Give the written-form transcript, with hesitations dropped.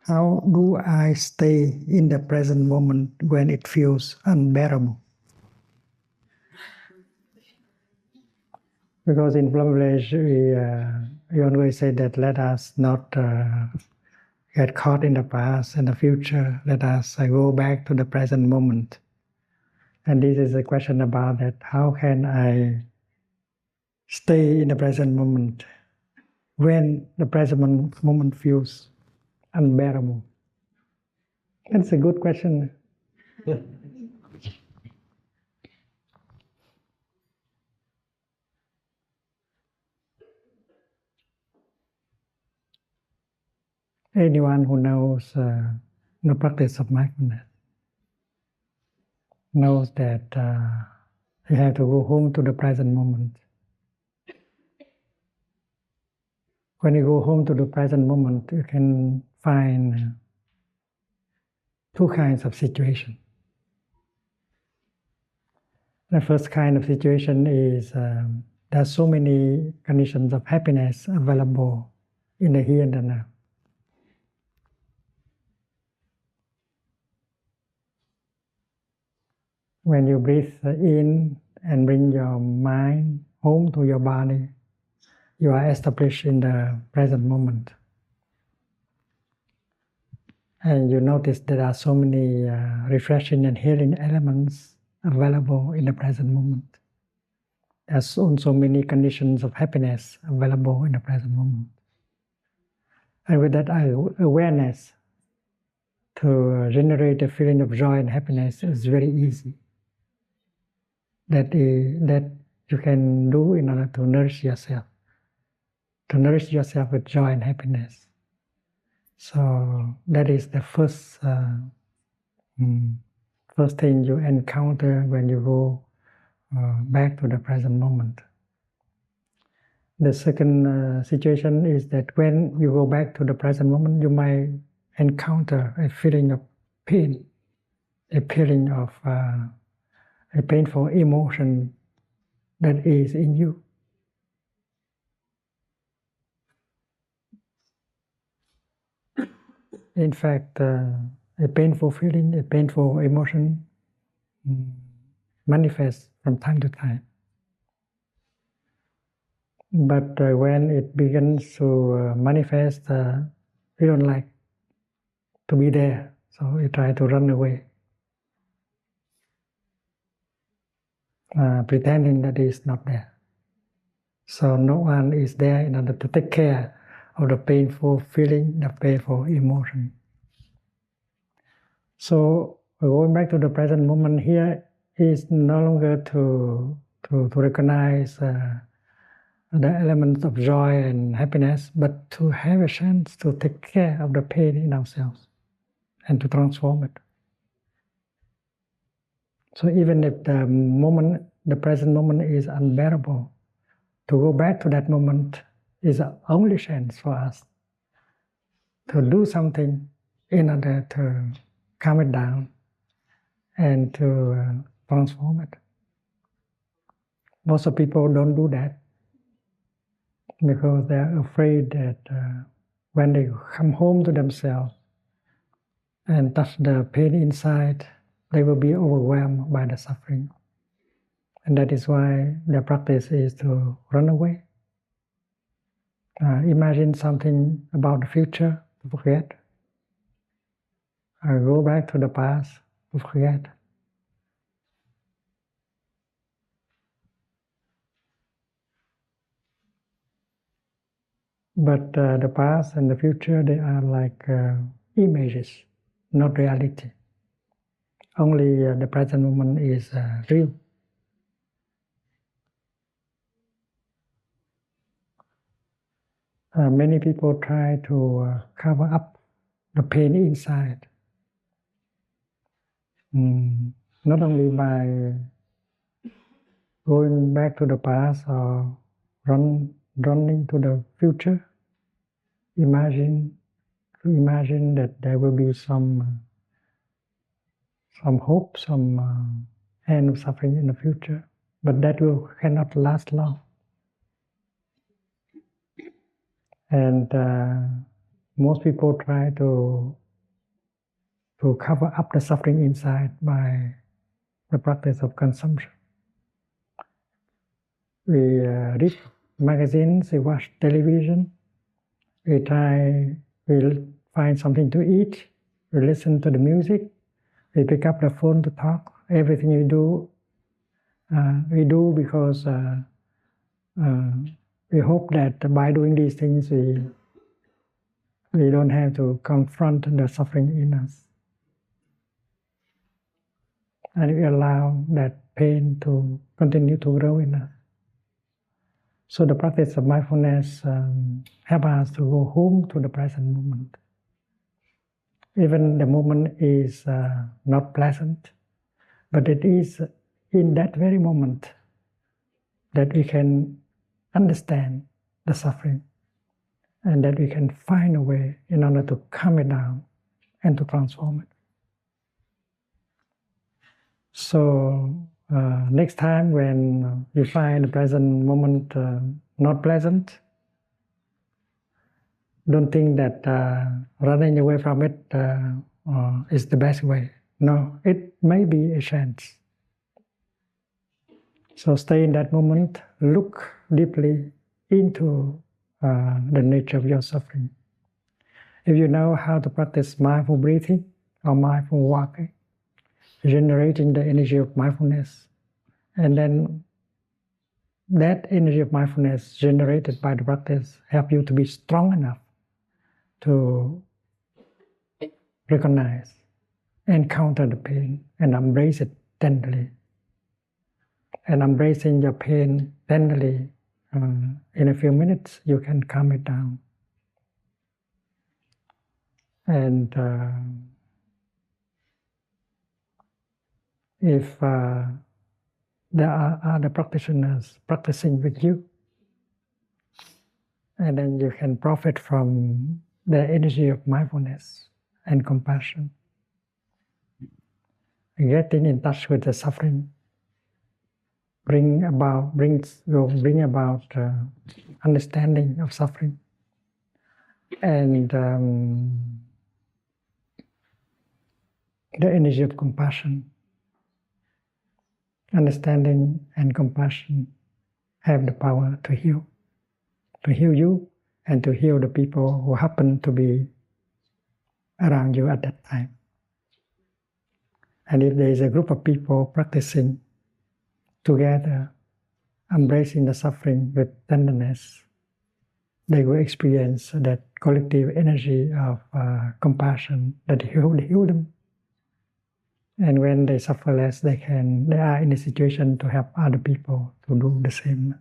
How do I stay in the present moment when it feels unbearable? Because in Plum Village, we always say that let us not get caught in the past and the future. Let us go back to the present moment. And this is a question about that. How can I stay in the present moment when the present moment feels unbearable? That's a good question. Anyone who knows the practice of mindfulness knows that you have to go home to the present moment. When you go home to the present moment, you can find two kinds of situation. The first kind of situation is there are so many conditions of happiness available in the here and the now. When you breathe in and bring your mind home to your body, you are established in the present moment. And you notice there are so many refreshing and healing elements available in the present moment. There's also many conditions of happiness available in the present moment. And with that awareness to generate a feeling of joy and happiness is very easy. That you can do in order to nourish yourself with joy and happiness. So that is the first thing you encounter when you go back to the present moment. The second situation is that when you go back to the present moment, you might encounter a feeling of pain, a feeling of a painful emotion that is in you. In fact, a painful feeling, a painful emotion manifests from time to time. But when it begins to manifest, you don't like to be there, so you try to run away, pretending that it is not there. So no one is there in order to take care of the painful feeling, the painful emotion. So going back to the present moment here is no longer to recognize the elements of joy and happiness, but to have a chance to take care of the pain in ourselves and to transform it. So even if the present moment is unbearable, to go back to that moment is the only chance for us to do something in order to calm it down and to transform it. Most of people don't do that because they're afraid that when they come home to themselves and touch the pain inside, they will be overwhelmed by the suffering. And that is why their practice is to run away. Imagine something about the future to forget. Go back to the past to forget. But the past and the future, they are like images, not reality. Only the present moment is real. Many people try to cover up the pain inside, not only by going back to the past or running to the future. Imagine that there will be some hope, some end of suffering in the future, but that cannot last long. And most people try to cover up the suffering inside by the practice of consumption. We read magazines, we watch television, we find something to eat, we listen to the music, we pick up the phone to talk. Everything we do because we hope that by doing these things we don't have to confront the suffering in us. And we allow that pain to continue to grow in us. So the practice of mindfulness helps us to go home to the present moment. Even the moment is not pleasant, but it is in that very moment that we can understand the suffering and that we can find a way in order to calm it down and to transform it. So next time when you find the present moment not pleasant, don't think that running away from it is the best way. No, it may be a chance. So stay in that moment, look deeply into the nature of your suffering. If you know how to practice mindful breathing or mindful walking, generating the energy of mindfulness, and then that energy of mindfulness generated by the practice help you to be strong enough to recognize, encounter the pain, and embrace it tenderly. And embracing your pain tenderly, in a few minutes, you can calm it down. And if there are other practitioners practicing with you, and then you can profit from the energy of mindfulness and compassion. Getting in touch with the suffering bring about understanding of suffering and the energy of compassion. Understanding and compassion have the power to heal you and to heal the people who happen to be around you at that time. And if there is a group of people practicing together, embracing the suffering with tenderness, they will experience that collective energy of compassion that heal them. And when they suffer less, they are in a situation to help other people to do the same.